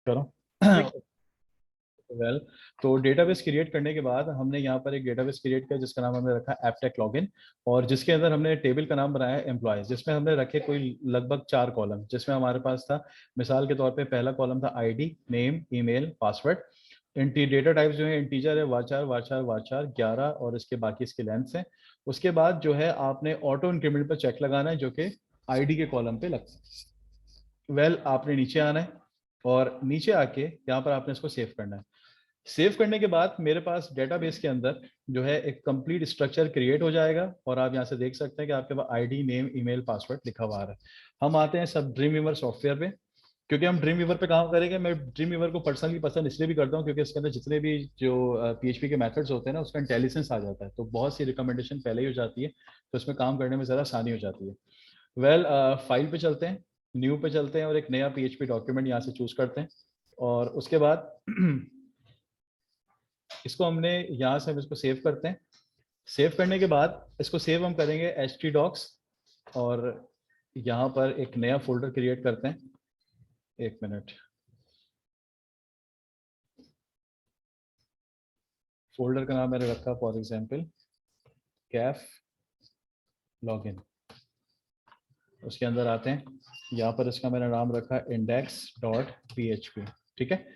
करो। वेल तो database create करने के बाद हमने यहाँ पर एक डेटाबेस क्रिएट किया जिसका नाम हमने रखा एपटेक लॉगिन, और जिसके अंदर हमने टेबल का नाम बनाया एम्प्लॉयज, जिसमें हमने रखे कोई लगभग 4 कॉलम, जिसमें हमारे पास था मिसाल के तौर पे पहला कॉलम था ID, name, email, password. Data types जो है इंटीजर है, वाचार वाचार वाचार 11, और इसके बाकी इसके लेंथ है। उसके बाद जो है आपने ऑटो इंक्रीमेंट पर चेक लगाना है जो कि आईडी के कॉलम पे लगता है। आपने नीचे आना है और नीचे आके यहाँ पर आपने इसको सेव करना है। सेव करने के बाद मेरे पास डेटाबेस के अंदर जो है एक कंप्लीट स्ट्रक्चर क्रिएट हो जाएगा, और आप यहाँ से देख सकते हैं कि आपके पास आईडी, नेम, ईमेल, पासवर्ड लिखा हुआ आ रहा है। हम आते हैं सब ड्रीम वीवर सॉफ्टवेयर पे, क्योंकि हम ड्रीम वीवर पे काम करेंगे। मैं ड्रीम वीवर को पर्सनली पसंद इसलिए भी करता हूँ क्योंकि इसके अंदर जितने भी जो पीएचपी के मेथड्स होते हैं ना, उसका इंटेलिजेंस आ जाता है, तो बहुत सी रिकमेंडेशन पहले ही हो जाती है, तो इसमें काम करने में ज़रा आसानी हो जाती है। फाइल पे चलते हैं, न्यू पे चलते हैं और एक नया पीएचपी डॉक्यूमेंट यहाँ से चूज करते हैं, और उसके बाद इसको हमने यहाँ से हम इसको सेव करते हैं। सेव करने के बाद इसको सेव हम करेंगे htdocs, और यहाँ पर एक नया फोल्डर क्रिएट करते हैं। एक मिनट, फोल्डर का नाम मैंने रखा फॉर एग्जांपल कैफ लॉगिन। उसके अंदर आते हैं, यहाँ पर इसका मैंने नाम रखा index.php। ठीक है,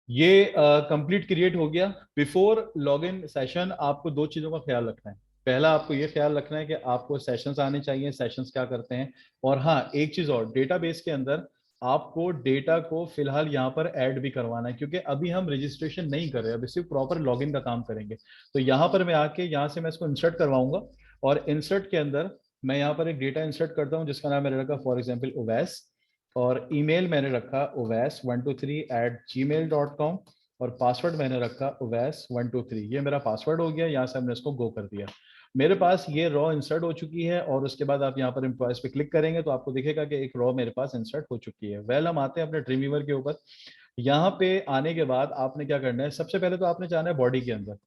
ये कंप्लीट क्रिएट हो गया। बिफोर लॉगिन सेशन आपको दो चीज़ों का ख्याल रखना है। पहला, आपको ये ख्याल रखना है कि आपको सेशंस आने चाहिए, सेशंस क्या करते हैं। और हाँ, एक चीज़ और, डेटाबेस के अंदर आपको डेटा को फिलहाल यहाँ पर ऐड भी करवाना है, क्योंकि अभी हम रजिस्ट्रेशन नहीं कर रहे, अभी सिर्फ प्रॉपर लॉगिन का काम करेंगे। तो यहाँ पर मैं आके यहाँ से मैं इसको इंसर्ट करवाऊंगा, और इंसर्ट के अंदर मैं यहाँ पर एक डेटा इंसर्ट करता हूँ जिसका नाम मैंने रखा फॉर एग्जाम्पल ओवैस, और ईमेल मैंने रखा owas123@gmail.com, और पासवर्ड मैंने रखा owas123। ये मेरा पासवर्ड हो गया, यहाँ से हमने इसको गो कर दिया। मेरे पास ये रॉ इंसर्ट हो चुकी है, और उसके बाद आप यहाँ पर एम्प्लॉयज पे क्लिक करेंगे तो आपको दिखेगा कि एक रॉ मेरे पास इंसर्ट हो चुकी है। हम आते हैं अपने ड्रीमवीवर के ऊपर। यहाँ पे आने के बाद आपने क्या करना है, सबसे पहले तो आपने जाना है बॉडी के अंदर।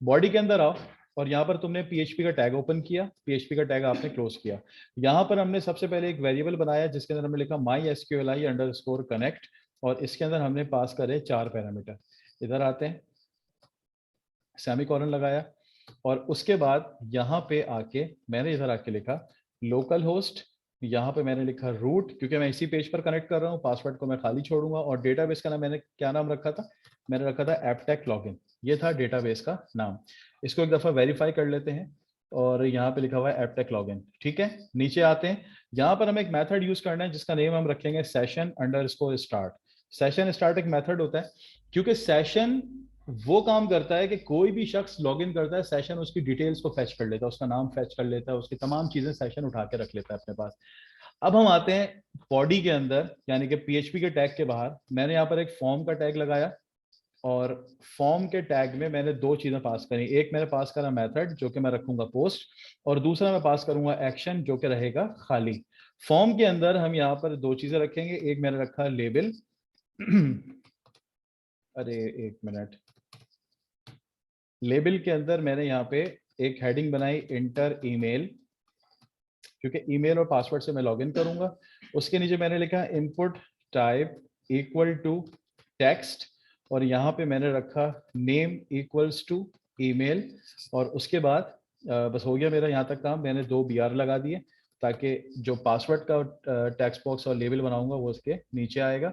बॉडी के अंदर आओ, और यहाँ पर तुमने पीएचपी का टैग ओपन किया, पीएचपी का टैग आपने क्लोज किया। यहाँ पर हमने सबसे पहले एक वेरिएबल बनाया जिसके अंदर हमने लिखा MySQLi_connect, और इसके अंदर हमने पास करे 4 पैरामीटर। इधर आते हैं, सेमीकोलन लगाया, और उसके बाद यहाँ पे आके मैंने इधर आके लिखा लोकल होस्ट, यहाँ पे मैंने लिखा रूट, क्योंकि मैं इसी पेज पर कनेक्ट कर रहा हूँ, पासवर्ड को मैं खाली छोड़ूंगा। और डेटाबेस का नाम मैंने क्या नाम रखा था, मैंने रखा था एपटेक लॉगिन, ये था डेटाबेस का नाम। इसको एक दफा वेरीफाई कर लेते हैं, और यहाँ पे लिखा हुआ है एपटेक लॉगिन। ठीक है, नीचे आते हैं, यहाँ पर हमें एक मेथड यूज करना है जिसका नेम हम रखेंगे session_start। सेशन स्टार्ट एक मेथड होता है, क्योंकि सेशन वो काम करता है कि कोई भी शख्स लॉगिन करता है, सेशन उसकी डिटेल्स को फेच कर लेता है, उसका नाम फेच कर लेता है, उसकी तमाम चीजें सेशन उठा के रख लेता है अपने पास। अब हम आते हैं बॉडी के अंदर, यानी कि पीएचपी के टैग के बाहर मैंने यहाँ पर एक फॉर्म का टैग लगाया, और फॉर्म के टैग में मैंने दो चीजें पास करी। एक मैंने पास करा मेथड जो कि मैं रखूंगा पोस्ट, और दूसरा मैं पास करूंगा एक्शन जो कि रहेगा खाली। फॉर्म के अंदर हम यहाँ पर दो चीजें रखेंगे, एक मैंने रखा लेबल अरे एक मिनट, लेबल के अंदर मैंने यहाँ पे एक हेडिंग बनाई इंटर ईमेल, क्योंकि ईमेल और पासवर्ड से मैं लॉगिन करूंगा। उसके नीचे मैंने लिखा input type equal to text, और यहाँ पे मैंने रखा नेम इक्वल्स टू ईमेल। और उसके बाद बस हो गया मेरा यहाँ तक काम। मैंने 2 BR लगा दिए ताकि जो पासवर्ड का टेक्स्ट बॉक्स और लेबल बनाऊंगा वो उसके नीचे आएगा,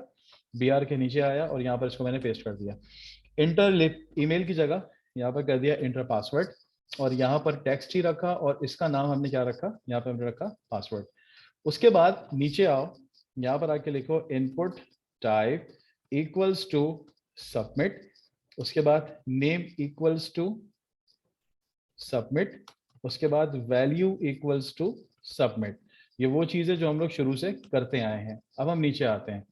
BR के नीचे आया, और यहाँ पर इसको मैंने पेस्ट कर दिया। इंटर ईमेल की जगह यहाँ पर कर दिया इंटर पासवर्ड, और यहाँ पर टेक्स्ट ही रखा, और इसका नाम हमने क्या रखा, यहाँ पर हमने रखा पासवर्ड। उसके बाद नीचे आओ, यहाँ पर आके लिखो input type equals to submit, उसके बाद नेम इक्वल्स टू सबमिट, उसके बाद वैल्यू इक्वल्स टू सबमिट। ये वो चीजें जो हम लोग शुरू से करते आए हैं। अब हम नीचे आते हैं,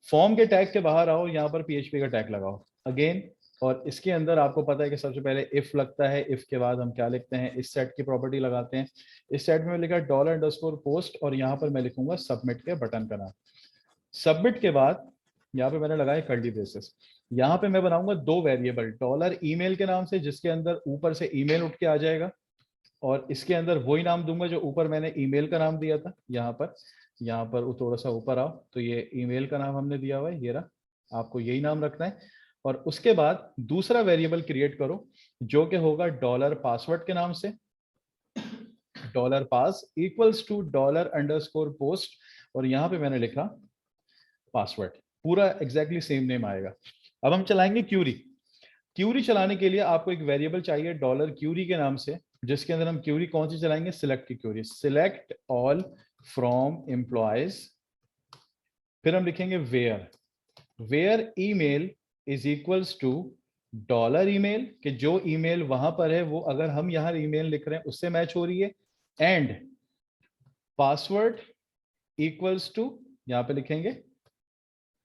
फॉर्म के टैग के बाहर आओ, यहाँ पर पीएचपी का टैग लगाओ अगेन, और इसके अंदर आपको पता है कि सबसे पहले इफ लगता है। इफ के बाद हम क्या लिखते हैं, इस सेट की प्रॉपर्टी लगाते हैं। इस सेट में लिखा $_पोस्ट, और यहाँ पर मैं लिखूंगा सबमिट के बटन का नाम। सबमिट के बाद यहाँ पे मैंने लगाया कर्ली ब्रेसेस। यहाँ पे मैं बनाऊंगा 2 वेरिएबल, $email के नाम से, जिसके अंदर ऊपर से ईमेल उठ के आ जाएगा, और इसके अंदर वही नाम दूंगा जो ऊपर मैंने ईमेल का नाम दिया था। यहाँ पर थोड़ा सा ऊपर आओ, तो ये ईमेल का नाम हमने दिया हुआ है, ये रहा। आपको यही नाम रखना है। और उसके बाद दूसरा वेरिएबल क्रिएट करो जो कि होगा डॉलर पासवर्ड के नाम से, dollar pass equals to dollar underscore post, और यहां पे मैंने लिखा पासवर्ड, पूरा एग्जैक्टली सेम नेम आएगा। अब हम चलाएंगे क्यूरी। क्यूरी चलाने के लिए आपको एक वेरिएबल चाहिए डॉलर क्यूरी के नाम से, जिसके अंदर हम क्यूरी कौन सी चलाएंगे, सिलेक्ट की query, select all from employees. फिर हम लिखेंगे where email is equals to dollar email, कि जो ईमेल वहां पर है वो अगर हम यहां ईमेल लिख रहे हैं उससे मैच हो रही है, एंड पासवर्ड इक्वल्स टू, यहां पे लिखेंगे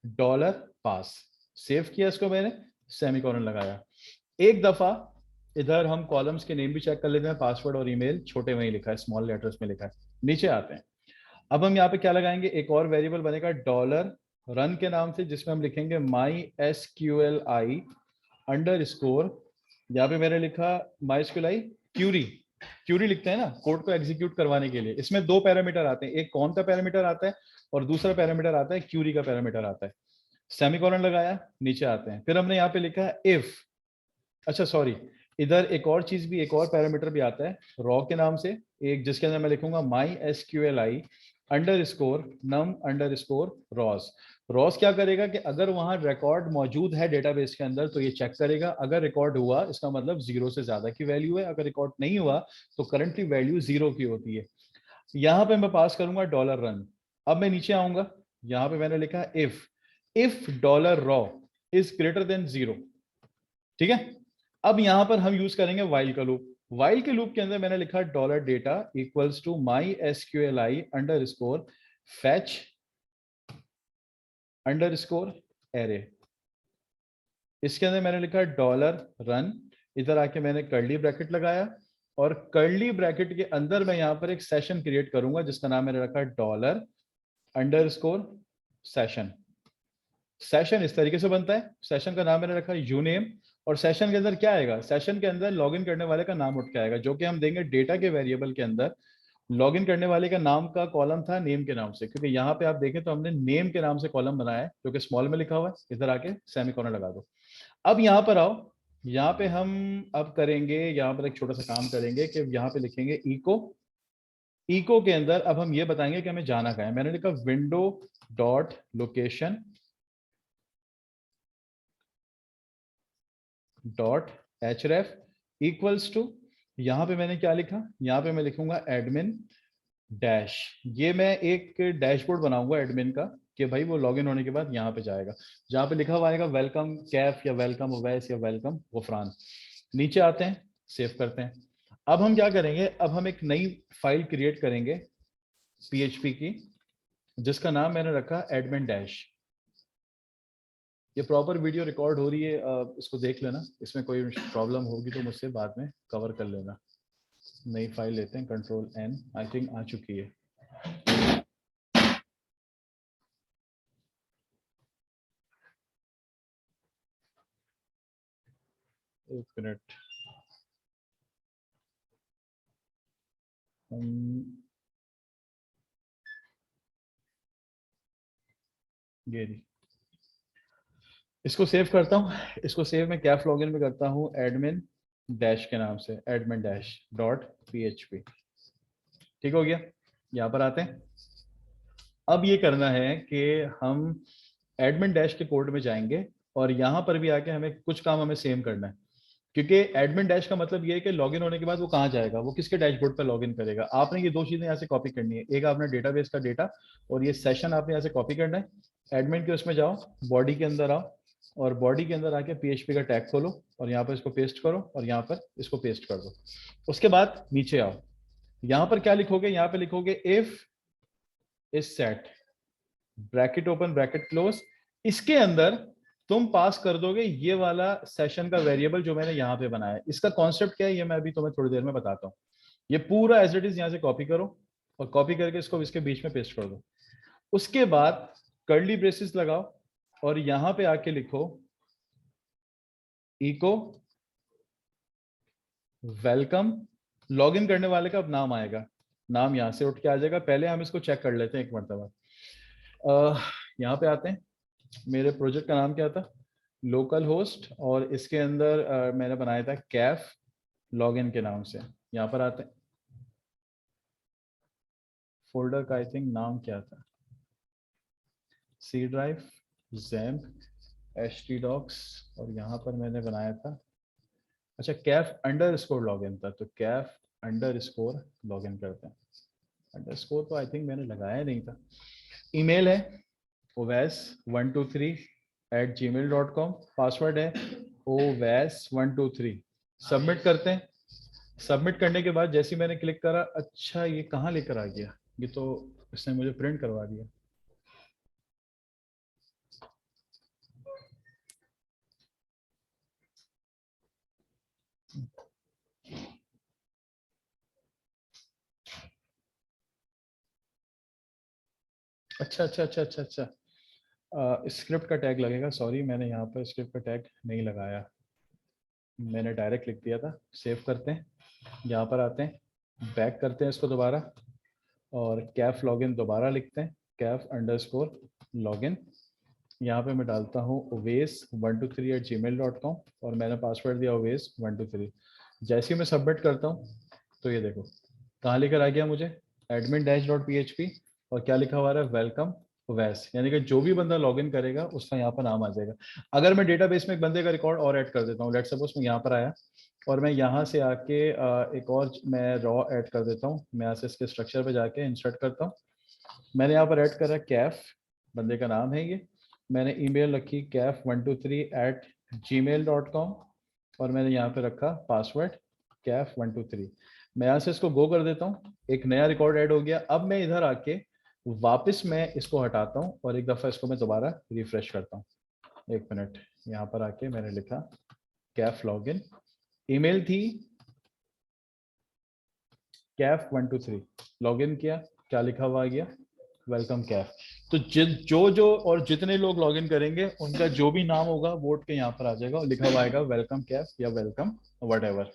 डॉलर पास। सेव किया इसको मैंने, सेमीकोलन लगाया। एक दफा इधर हम कॉलम्स के नेम भी चेक कर लेते हैं, पासवर्ड और ईमेल छोटे में ही लिखा है, स्मॉल लेटर्स में लिखा है। नीचे आते हैं, अब हम यहाँ पे क्या लगाएंगे, एक और वेरिएबल बनेगा डॉलर रन के नाम से, जिसमें हम लिखेंगे माई SQLi अंडर स्कोर, यहाँ पे मैंने लिखा माई SQLi क्यूरी, क्यूरी लिखते हैं ना कोड को एग्जीक्यूट करवाने के लिए। इसमें दो पैरामीटर आते हैं, एक कौन का पैरामीटर आता है और दूसरा पैरामीटर आता है क्यूरी का पैरामीटर आता है। सेमीकोलन लगाया, नीचे आते हैं, फिर हमने यहाँ पे लिखा है इफ, अच्छा सॉरी, इधर एक और चीज भी, एक और पैरामीटर भी आता है रॉ के नाम से, एक जिसके अंदर मैं लिखूंगा माई SQLi अंडर स्कोर नम अंडर स्कोर रॉस। रॉस क्या करेगा कि अगर वहां रिकॉर्ड मौजूद है डेटाबेस के अंदर तो ये चेक करेगा, अगर रिकॉर्ड हुआ इसका मतलब 0 से ज्यादा की वैल्यू है, अगर रिकॉर्ड नहीं हुआ तो करंटली वैल्यू 0 की होती है। यहां पे मैं पास करूंगा डॉलर रन। अब मैं नीचे आऊंगा, यहां पे मैंने लिखा if dollar raw is greater than 0, ठीक है। अब यहां पर हम यूज करेंगे वाइल का लूप। वाइल के लूप के अंदर मैंने लिखा dollar data equals to my SQLi underscore fetch underscore array. इसके अंदर मैंने लिखा डॉलर रन, इधर आके मैंने कर्ली ब्रैकेट लगाया, और कर्ली ब्रैकेट के अंदर मैं यहां पर एक सेशन क्रिएट करूंगा जिसका नाम मैंने रखा dollar under score session. Session इस तरीके से बनता है, सेशन का नाम मैंने रखा यूनेम, और सेशन के अंदर क्या आएगा, सेशन के अंदर लॉगिन करने वाले का नाम उठ के आएगा, जो कि हम देंगे डेटा के वेरिएबल के अंदर। लॉगिन करने वाले का नाम का कॉलम था नेम के नाम से, क्योंकि यहाँ पे आप देखें तो हमने नेम के नाम से कॉलम बनाया है जो कि स्मॉल में लिखा हुआ है। इधर आके सेमीकोलन लगा दो। अब यहाँ पर आओ, यहाँ पे हम अब करेंगे, यहाँ पर एक छोटा सा काम करेंगे कि यहाँ पे लिखेंगे इको। इको के अंदर अब हम ये बताएंगे कि हमें जाना कहाँ है। मैंने लिखा window dot location dot href equals to, यहां पे मैंने क्या लिखा, यहां पे मैं लिखूंगा एडमिन डैश। ये मैं एक डैशबोर्ड बनाऊंगा एडमिन का, कि भाई वो लॉगिन होने के बाद यहाँ पे जाएगा, जहां पे लिखा हुआ आएगा वेलकम कैफ या वेलकम उवैस या वेलकम गफरान। नीचे आते हैं, सेव करते हैं। अब हम क्या करेंगे, अब हम एक नई फाइल क्रिएट करेंगे PHP की, जिसका नाम मैंने रखा एडमिन डैश। ये प्रॉपर वीडियो रिकॉर्ड हो रही है, इसको देख लेना, इसमें कोई प्रॉब्लम होगी तो मुझसे बाद में कवर कर लेना। नई फाइल लेते हैं, Ctrl+N, आई थिंक आ चुकी है। एक मिनट, ये रही। इसको सेव करता हूँ, इसको सेव मैं कैफ लॉगिन में करता हूँ एडमिन डैश के नाम से, एडमिन डैश डॉट PHP। ठीक हो गया, यहाँ पर आते हैं। अब ये करना है कि हम एडमिन डैश के कोड में जाएंगे, और यहाँ पर भी आके हमें कुछ काम हमें सेम करना है, क्योंकि एडमिन डैश का मतलब ये है कि लॉगिन होने के बाद वो कहाँ जाएगा, वो किसके डैशबोर्ड पर लॉगिन करेगा। आपने ये दो चीजें यहाँ से कॉपी करनी है, एक आपने डेटाबेस का डेटा और ये सेशन आपने यहाँ से कॉपी करना है। एडमिन के उसमें जाओ, बॉडी के अंदर आओ, और बॉडी के अंदर आके PHP का टैग खोलो, और यहाँ पर इसको पेस्ट करो, और यहाँ पर इसको पेस्ट कर दो। उसके बाद नीचे आओ, यहाँ पर क्या लिखोगे, यहाँ पे लिखोगे if is set bracket open bracket close. इसके अंदर तुम पास कर दोगे ये वाला सेशन का वेरिएबल जो मैंने यहाँ पे बनाया है। इसका कॉन्सेप्ट क्या है ये मैं अभी तुम्हें थोड़ी देर में बताता हूँ। ये पूरा एज इट इज यहाँ से कॉपी करो, और कॉपी करके इसको इसके बीच में पेस्ट कर दो। उसके बाद कर्ली ब्रेसेस लगाओ, और यहाँ पे आके लिखो इको वेलकम। लॉगिन करने वाले का अब नाम आएगा, नाम यहाँ से उठ के आ जाएगा। पहले हम इसको चेक कर लेते हैं एक मरतबा। यहाँ पे आते हैं, मेरे प्रोजेक्ट का नाम क्या था, लोकल होस्ट, और इसके अंदर मैंने बनाया था कैफ लॉगिन के नाम से। यहाँ पर आते हैं, फोल्डर का आई थिंक नाम क्या था, C drive, XAMPP, H T docs, और यहाँ पर मैंने बनाया था, अच्छा कैफ अंडर स्कोर लॉगिन था, तो कैफ अंडर स्कोर लॉगिन करते हैं। अंडर स्कोर तो आई थिंक मैंने लगाया नहीं था। ईमेल है oves123@gmail.com, पासवर्ड है oves123। सबमिट करते हैं। सबमिट करने के बाद जैसे ही मैंने क्लिक करा, अच्छा ये कहाँ लेकर आ गया, ये तो इसने मुझे प्रिंट करवा दिया। अच्छा अच्छा अच्छा अच्छा अच्छा, स्क्रिप्ट का टैग लगेगा, सॉरी मैंने यहाँ पर स्क्रिप्ट का टैग नहीं लगाया, मैंने डायरेक्ट लिख दिया था। सेव करते हैं, यहाँ पर आते हैं, बैक करते हैं इसको दोबारा, और कैफ लॉगिन दोबारा लिखते हैं, कैफ अंडरस्कोर लॉगिन। यहाँ पे मैं डालता हूँ oves123@gmail.com, और मैंने पासवर्ड दिया oves123। जैसे ही मैं सबमिट करता हूँ, तो ये देखो कहाँ लेकर आ गया मुझे, admin-.php, और क्या लिखा हुआ है, वेलकम ओवेस, यानी कि जो भी बंदा लॉगिन करेगा उसका यहाँ पर नाम आ जाएगा। अगर मैं डेटाबेस में एक बंदे का रिकॉर्ड और ऐड कर देता हूँ, लेट सपोज मैं यहाँ पर आया और मैं यहाँ से आके एक और मैं रॉ ऐड कर देता हूँ, मैं यहाँ से इसके स्ट्रक्चर पे जाके इंसर्ट करता हूँ। मैंने यहाँ पर ऐड करा कैफ, बंदे का नाम है ये, मैंने ईमेल रखी कैफ123@gmail.com, और मैंने यहाँ पे रखा पासवर्ड कैफ123। मैं यहाँ से इसको गो कर देता हूँ, एक नया रिकॉर्ड ऐड हो गया। अब मैं इधर आके वापस मैं इसको हटाता हूँ और एक दफ़ा इसको मैं दोबारा रिफ्रेश करता हूँ। एक मिनट, यहाँ पर आके मैंने लिखा कैफ लॉगिन, ईमेल थी कैफ123, लॉगिन किया, क्या लिखा हुआ आ गया, वेलकम कैफ। तो जो जो और जितने लोग लॉगिन करेंगे उनका जो भी नाम होगा वोट के यहाँ पर आ जाएगा और लिखा हुआ आएगा वेलकम कैफ या वेलकम वट।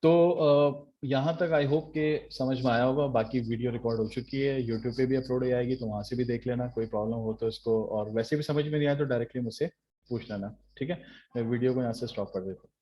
तो यहाँ तक आई होप के समझ में आया होगा। बाकी वीडियो रिकॉर्ड हो चुकी है, यूट्यूब पे भी अपलोड हो जाएगी, तो वहाँ से भी देख लेना, कोई प्रॉब्लम हो तो इसको, और वैसे भी समझ में नहीं आया तो डायरेक्टली मुझसे पूछ लेना, ठीक है। मैं वीडियो को यहाँ से स्टॉप कर देता हूँ।